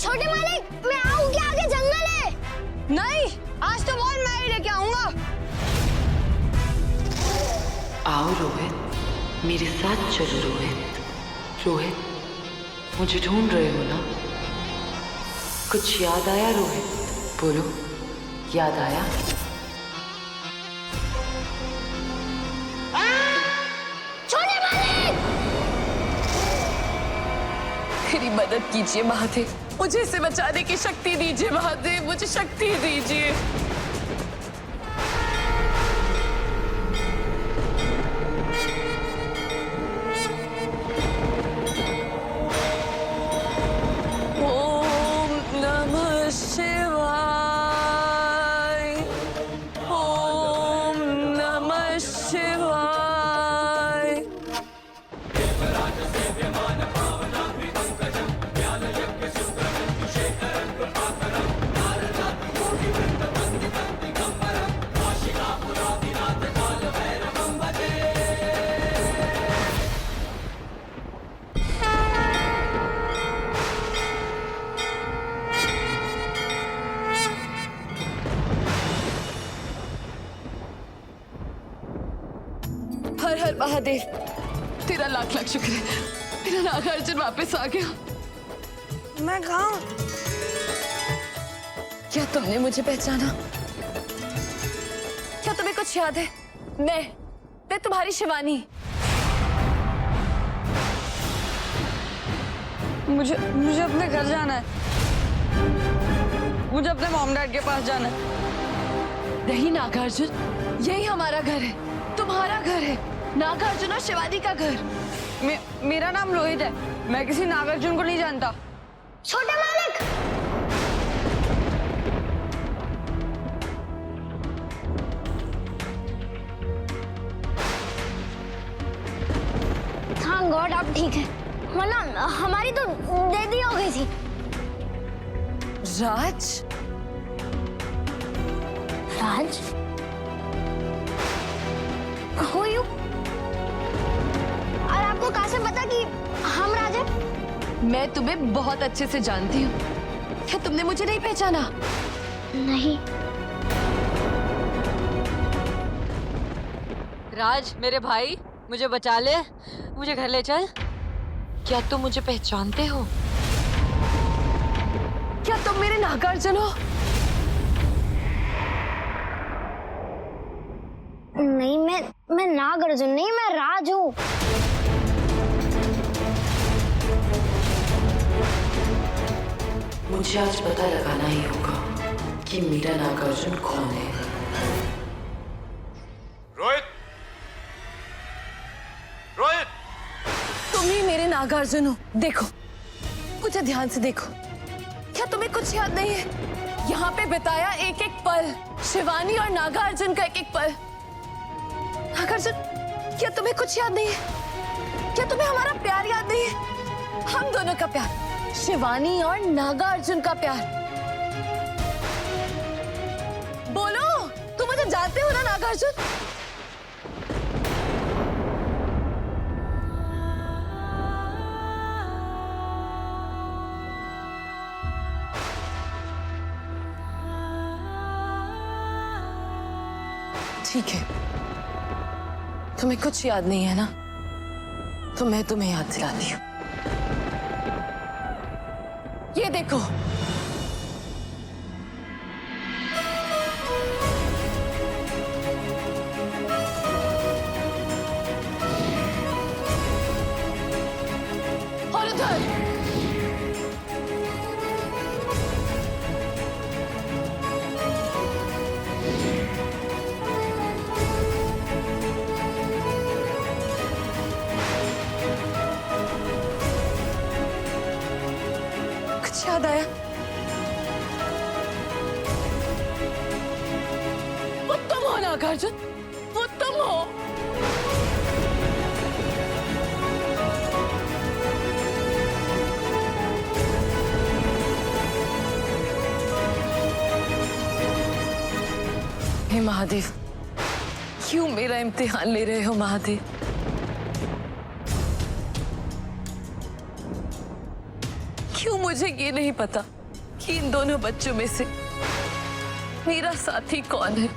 छोटे मालिक, मैं आऊं क्या? आगे जंगल है। नहीं, आज तो बोल मैं ही लेके आऊंगा। आओ रोहित, मेरे साथ चलो रोहित। रोहित, मुझे ढूंढ रहे हो ना? कुछ याद आया रोहित? बोलो, याद आया? छोटे मालिक! मेरी मदद कीजिए महादेव, मुझे इसे बचाने की शक्ति दीजिए महादेव, मुझे शक्ति दीजिए। ओम नमः शिवाय, ओम नमः शिवाय। हर हर महादेव, तेरा लाख लाख शुक्र है, मेरा नागार्जुन वापस आ गया। मैं कहाँ हूँ? क्या तुमने मुझे पहचाना? क्या तुम्हें कुछ याद है? मैं तुम्हारी शिवानी। मुझे अपने घर जाना है। मुझे अपने मॉम डैड के पास जाना है। नहीं नागार्जुन, यही हमारा घर है, तुम्हारा घर है, नागार्जुन और शिवानी का घर। मेरा नाम रोहित है, मैं किसी नागार्जुन को नहीं जानता। छोटे मालिक! थैंक गॉड आप ठीक है, वरना हमारी तो डेथ ही हो गई थी। राज? राज? Who you? और आपको कहाँ से पता कि हम राज हैं? मैं तुम्हें बहुत अच्छे से जानती हूँ, क्या तुमने मुझे नहीं पहचाना? नहीं। राज मेरे भाई, मुझे बचा ले, मुझे घर ले चल। क्या तुम मुझे पहचानते हो? क्या तुम मेरे नागार्जुन हो? नहीं, मैं नागार्जुन नहीं, मैं राज हूँ। मुझे आज पता लगाना ही होगा कि मेरा नागार्जुन कौन है। रोहित! रोहित! तुम ही मेरे नागार्जुन हो। देखो, मुझे ध्यान से देखो। क्या तुम्हें कुछ याद नहीं है? यहाँ पे बिताया एक एक पल, शिवानी और नागार्जुन का एक एक पल। नागार्जुन, क्या तुम्हें कुछ याद नहीं है? क्या तुम्हें हमारा प्यार याद नहीं है? हम दोनों का प्यार, शिवानी और नागार्जुन का प्यार। बोलो, तुम मुझे जानते हो ना नागार्जुन? ठीक है, तुम्हें कुछ याद नहीं है ना, तो मैं तुम्हें याद दिलाती हूँ। ये देखो, और उधर कुछ याद आया? वो तुम हो नागार्जुन, वो तुम हो। हे महादेव, क्यों मेरा इम्तिहान ले रहे हो महादेव? क्यों मुझे ये नहीं पता कि इन दोनों बच्चों में से मेरा साथी कौन है।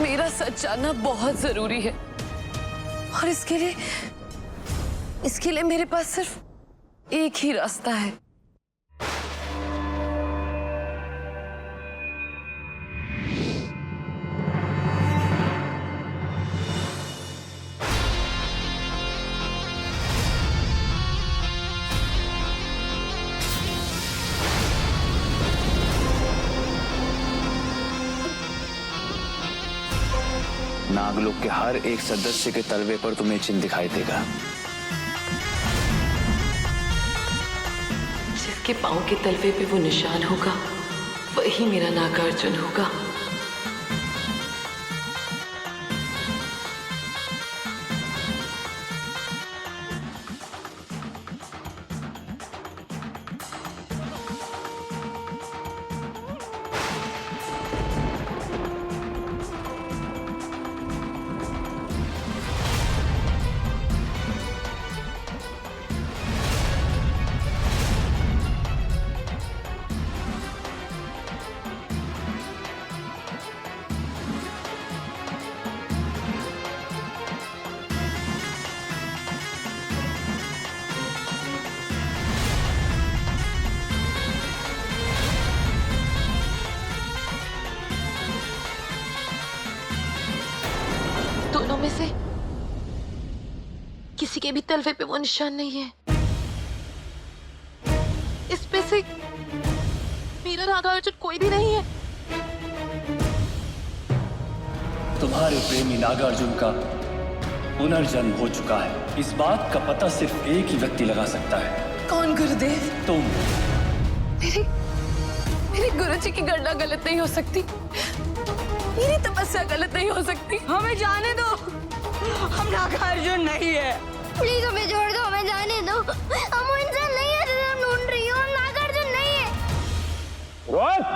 मेरा सच जानना बहुत जरूरी है और इसके लिए मेरे पास सिर्फ एक ही रास्ता है। नागलोक के हर एक सदस्य के तलवे पर तुम्हें चिन्ह दिखाई देगा। जिसके पांव के तलवे पे वो निशान होगा वही मेरा नागार्जुन होगा। दोनों में से किसी के भी तलवे पे वो निशान नहीं है। इसमें से मेरा नागार्जुन कोई भी नहीं है। तुम्हारे प्रेमी नागार्जुन का पुनर्जन्म हो चुका है। इस बात का पता सिर्फ एक ही व्यक्ति लगा सकता है। कौन गुरुदेव? तुम। मेरे गुरुजी की गणना गलत नहीं हो सकती, मेरी तपस्या गलत नहीं हो सकती। हमें जाने दो, हम नागार्जुन नहीं है। प्लीज हमें छोड़ दो, हमें जाने दो। हम वो इंसान नहीं है जिसे हम ढूंढ रही हो। हम नागार्जुन नहीं है। रोहित!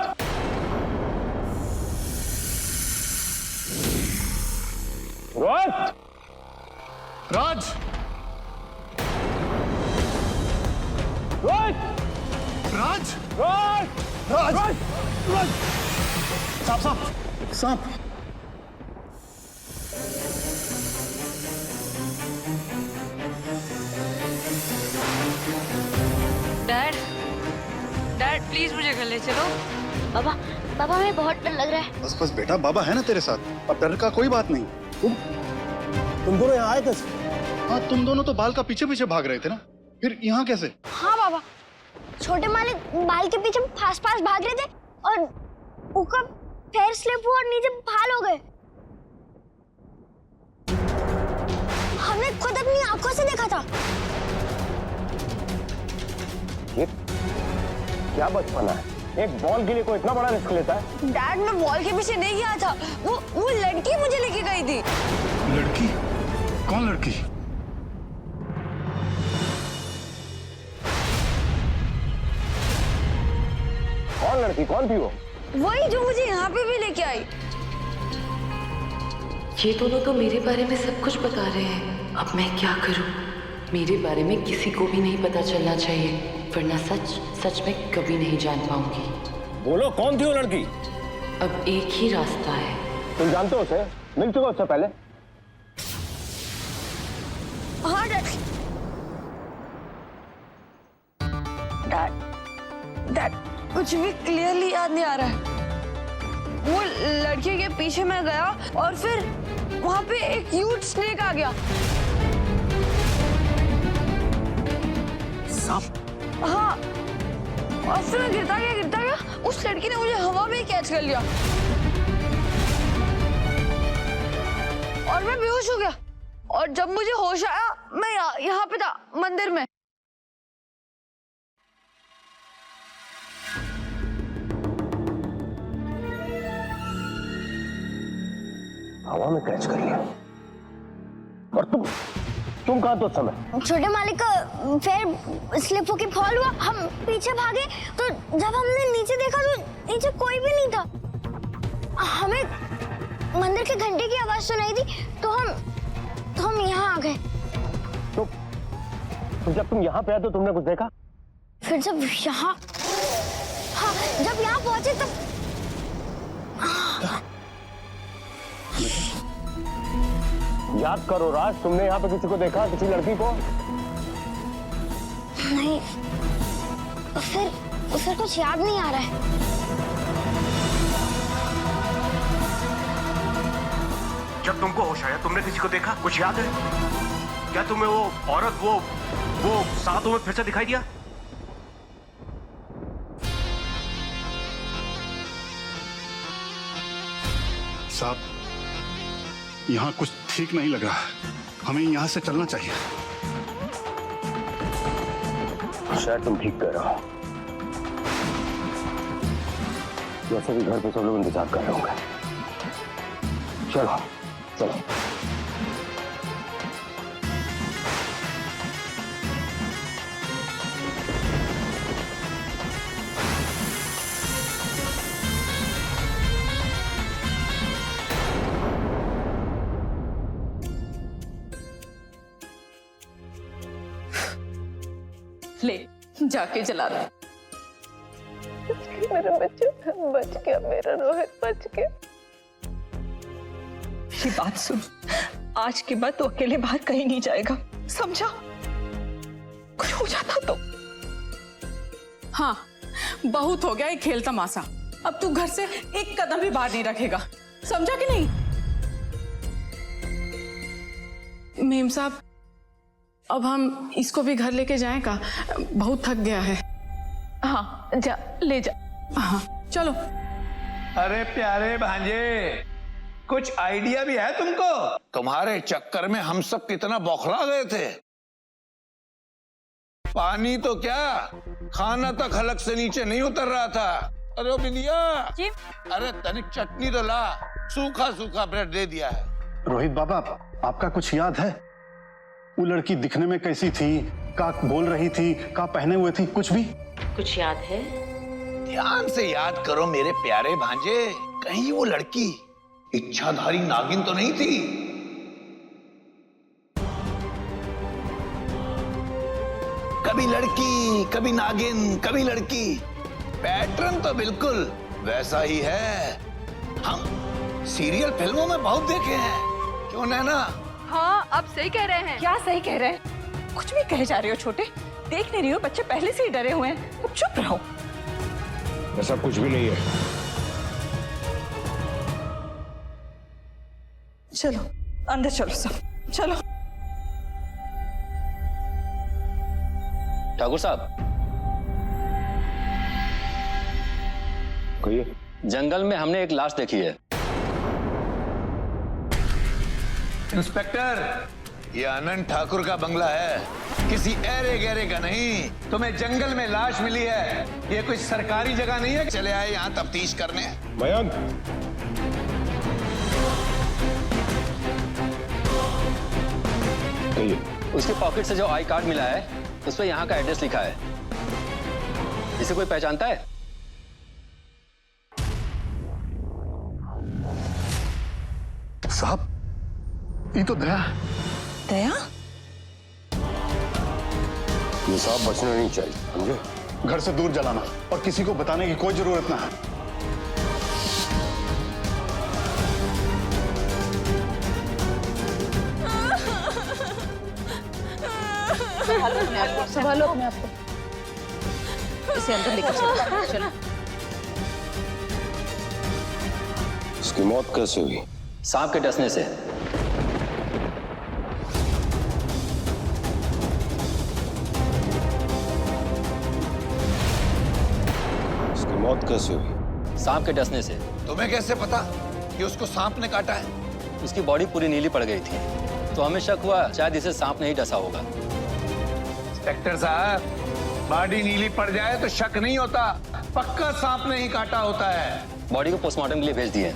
रोहित! राज! रोहित! राज! रोहित! राज! राज! सांप सांप सांप! डैड प्लीज मुझे घर ले चलो। बाबा बाबा हमें बहुत डर लग रहा है। बस बस बेटा, बाबा है ना तेरे साथ, अब डर का कोई बात नहीं। तुम दोनों यहाँ आए कैसे? हाँ, तुम दोनों तो बाल का पीछे पीछे भाग रहे थे ना, फिर यहाँ कैसे? हाँ बाबा, छोटे मालिक बाल के पीछे फास्ट फास्ट भाग रहे थे और ऊपर पैर स्लिप हुआ और नीचे भाल हो गए। हमने खुद अपनी आंखों से देखा था। ये क्या बचपना है? एक बॉल के लिए कोई इतना बड़ा रिस्क लेता है? डैड मैं बॉल के पीछे नहीं गया था, वो लड़की मुझे लेके गई थी। लड़की? कौन लड़की? कौन लड़की? कौन थी वो? वही जो मुझे यहाँ पे भी लेके आई। ये दोनों तो मेरे बारे में सब कुछ बता रहे हैं। अब मैं क्या करूं? मेरे बारे में किसी को भी नहीं पता चलना चाहिए, वरना सच में कभी नहीं जान पाऊंगी। बोलो, कौन थी वो लड़की? अब एक ही रास्ता है। तुम जानते हो उसे? मिल चुका उससे पहले? हाँ डैड कुछ भी क्लियरली याद नहीं आ रहा है। वो लड़की के पीछे मैं गया और फिर वहां पे एक ह्यूज स्नेक आ गया। सांप? हाँ, और फिर मैं गिरता गया। उस लड़की ने मुझे हवा में कैच कर लिया और मैं बेहोश हो गया। और जब मुझे होश आया मैं यहाँ पे था, मंदिर में। हवा में कैच कर लिया। और तुम कहाँ तो उस समय? छोटे मालिक का पैर स्लिप होके फॉल हुआ, हम पीछे भागे तो जब हमने नीचे देखा तो नीचे कोई भी नहीं था। हमें मंदिर के घंटे की आवाज सुनाई दी तो हम यहाँ आ गए। तो जब तुम यहाँ पे आए तो तुमने कुछ देखा? फिर जब यहाँ, हाँ जब यहाँ पहुंचे तब याद करो राज, तुमने यहाँ पे किसी को देखा, किसी लड़की को? नहीं, फिर कुछ याद नहीं आ रहा है। जब तुमको होश आया तुमने किसी को देखा, कुछ याद है? क्या तुम्हें वो औरत वो सातों में फिर से दिखाई दिया? साहब, यहाँ कुछ ठीक नहीं लग रहा, हमें यहाँ से चलना चाहिए। शायद तुम ठीक कह रहे हो। वैसे भी घर पे सब लोग इंतजार कर रहे होंगे। चलो चलो। ले जाके जला दो। मेरा बच्चा बच गया, मेरा रोहित बच गया। मेरी बात सुन, आज के बाद तो अकेले बाहर कहीं नहीं जाएगा, समझा? कुछ हो जाता तो। हाँ, बहुत हो गया ये खेल तमाशा। अब तू घर से एक कदम भी बाहर नहीं रखेगा, समझा कि नहीं? मेम साहब, अब हम इसको भी घर लेके जाएं का? बहुत थक गया है। हाँ जा, ले जा। हाँ चलो। अरे प्यारे भांजे, कुछ आइडिया भी है तुमको? तुम्हारे चक्कर में हम सब कितना बौखला गए थे। पानी तो क्या, खाना तक हलक से नीचे नहीं उतर रहा था। अरे ओ बिंदिया जी, अरे तनिक चटनी तो ला, सूखा सूखा ब्रेड दे दिया है। रोहित बाबा, आपका कुछ याद है? वो लड़की दिखने में कैसी थी, का बोल रही थी, का पहने हुए थी, कुछ भी? कुछ याद है? ध्यान से याद करो मेरे प्यारे भांजे, कहीं वो लड़की इच्छाधारी नागिन तो नहीं थी? कभी लड़की, कभी नागिन, कभी लड़की, पैटर्न तो बिल्कुल वैसा ही है। हम सीरियल फिल्मों में बहुत देखे हैं, क्यों नैना? हाँ, अब सही कह रहे हैं। क्या सही कह रहे हैं? कुछ भी कहे जा रहे हो छोटे, देख नहीं रही हो बच्चे पहले से ही डरे हुए हैं, अब चुप रहो। ऐसा कुछ भी नहीं है। चलो अंदर चलो सब, चलो। ठाकुर साहब, कहिए। जंगल में हमने एक लाश देखी है। इंस्पेक्टर, ये आनंद ठाकुर का बंगला है, किसी ऐरे गहरे का नहीं। तुम्हें जंगल में लाश मिली है, ये कोई सरकारी जगह नहीं है। चले आए यहाँ तफ्तीश करने। मयंक, कहिए। उसके पॉकेट से जो आई कार्ड मिला है, उस पर यहाँ का एड्रेस लिखा है। इसे कोई पहचानता है? साहब, ये तो दया। दया? ये साहब बचना नहीं चाहिए, समझे? घर से दूर जलाना और किसी को बताने की कोई जरूरत ना है। संभालो अपने आप को। इसे अंदर लेकर चलो, चलो। इसकी मौत कैसे हुई? सांप के डसने से। इसकी मौत कैसे हुई? सांप के डसने से। तुम्हें कैसे पता कि उसको सांप ने काटा है? उसकी बॉडी पूरी नीली पड़ गई थी, तो हमें शक हुआ शायद इसे सांप ने ही डसा होगा। इंस्पेक्टर साहब, बॉडी नीली पड़ जाए तो शक नहीं होता, पक्का सांप ने ही काटा होता है। बॉडी को पोस्टमार्टम के लिए भेज दिए।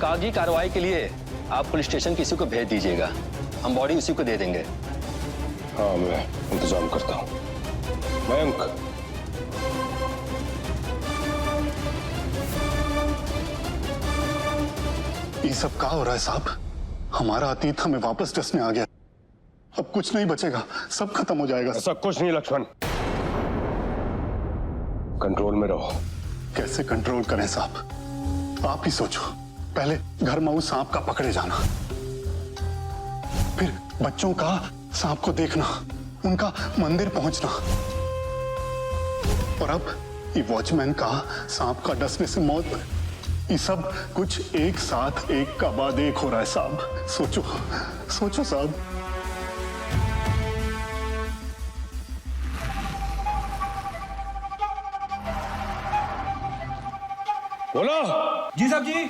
कागजी कार्रवाई के लिए आप पुलिस स्टेशन किसी को भेज दीजिएगा, हम बॉडी उसी को दे देंगे। हाँ, मैं इंतजाम करता हूँ। मयंक, ये सब क्या हो रहा है साहब? हमारा अतीत हमें वापस डसने आ गया। अब कुछ नहीं बचेगा, सब खत्म हो जाएगा। ऐसा कुछ नहीं लक्ष्मण, कंट्रोल में रहो। कैसे कंट्रोल करें साहब, आप ही सोचो। पहले घर में उस सांप का पकड़े जाना, फिर बच्चों का सांप को देखना, उनका मंदिर पहुंचना, और अब ये वॉचमैन का सांप का डसने से मौत। ये सब कुछ एक साथ एक का बाद एक हो रहा है साहब। सोचो सोचो साहब। बोलो। जी साहब जी।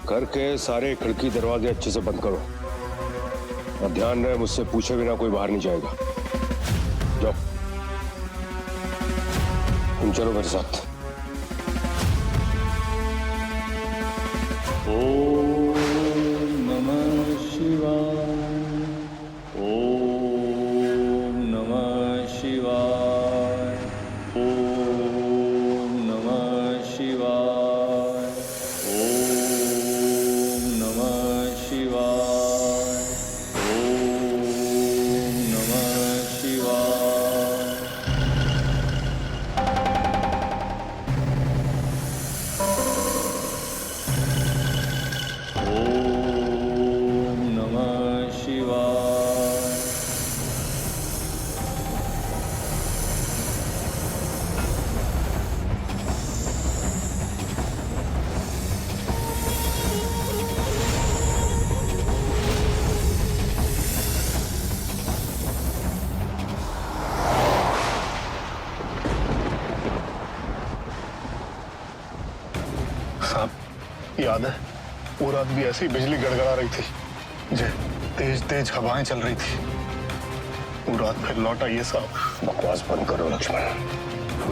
घर के सारे खिड़की दरवाजे अच्छे से बंद करो और ध्यान रहे मुझसे पूछे बिना कोई बाहर नहीं जाएगा। जाओ, तुम चलो मेरे साथ। ओम नमः शिवाय। ओम नमः शिवाय। ओम नमः शिवाय। ओम नमः शिवाय। ओम नमः शिवाय। ओम नमः शिवाय। साहब याद है, वो रात भी ऐसी बिजली गड़गड़ा रही थी, तेज तेज हवाएं चल रही थी। वो रात फिर लौट आई है साहब। बकवास बंद करो लक्ष्मण,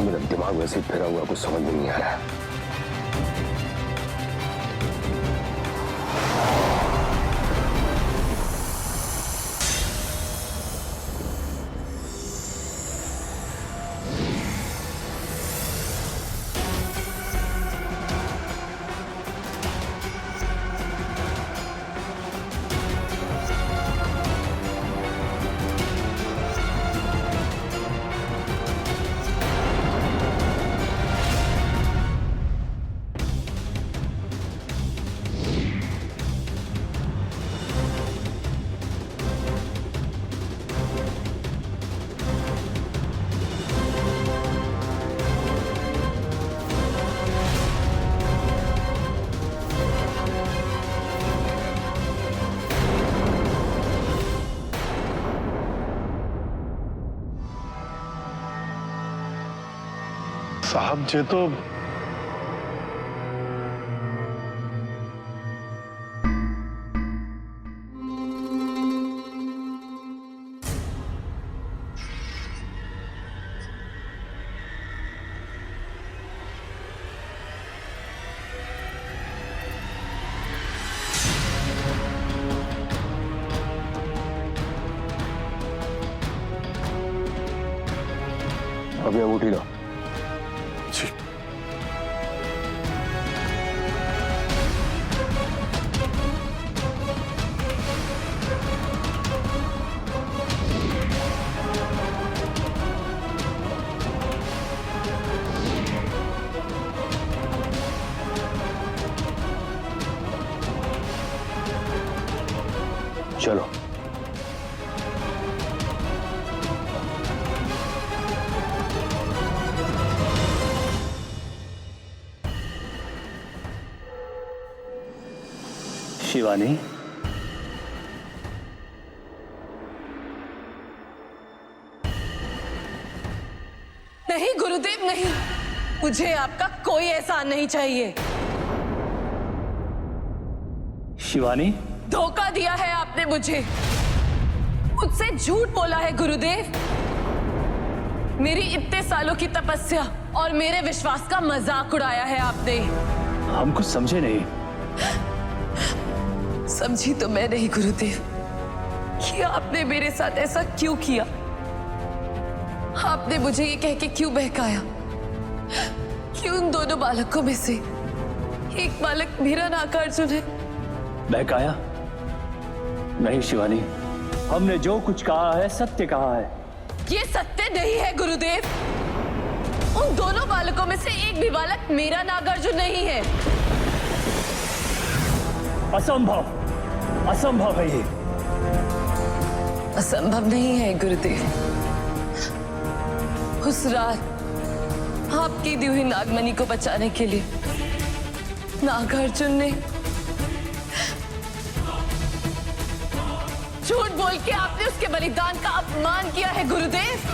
मेरा दिमाग वैसे ही फिरा हुआ, कुछ समझ में नहीं आ रहा। साहब जे तो अभी अंगूठी लो। जी। चलो। शिवानी, नहीं गुरुदेव नहीं, मुझे आपका कोई एहसान नहीं चाहिए। शिवानी, धोखा दिया है आपने मुझे, मुझसे झूठ बोला है गुरुदेव। मेरी इतने सालों की तपस्या और मेरे विश्वास का मजाक उड़ाया है आपने। हम कुछ समझे नहीं। समझी तो मैं नहीं गुरुदेव कि आपने मेरे साथ ऐसा क्यों किया। आपने मुझे ये कह के क्यों बहकाया कि उन दोनों बालकों में से एक बालक मेरा नागार्जुन है बहकाया? नहीं शिवानी, हमने जो कुछ कहा है सत्य कहा है। ये सत्य नहीं है गुरुदेव। उन दोनों बालकों में से एक भी बालक मेरा नागार्जुन नहीं है। असंभव, असंभव है ये। असंभव नहीं है गुरुदेव। उस रात आपकी दी हुई नागमणि को बचाने के लिए नागार्जुन ने झूठ बोल के आपने उसके बलिदान का अपमान किया है गुरुदेव।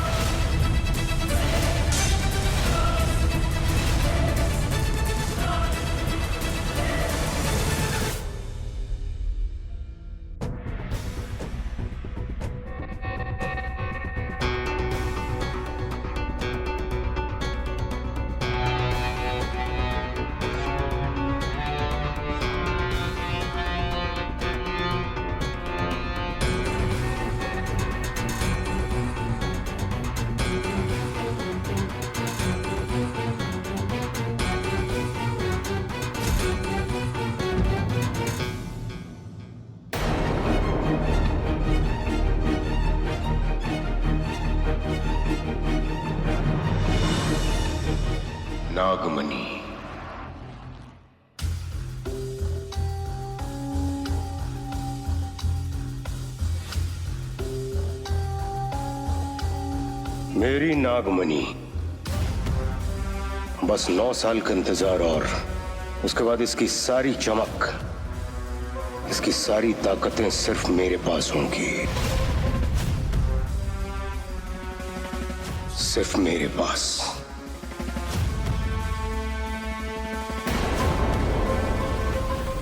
नागमणि। मेरी नागमणि। बस 9 साल का इंतजार और उसके बाद इसकी सारी चमक, इसकी सारी ताकतें सिर्फ मेरे पास होंगी, सिर्फ मेरे पास।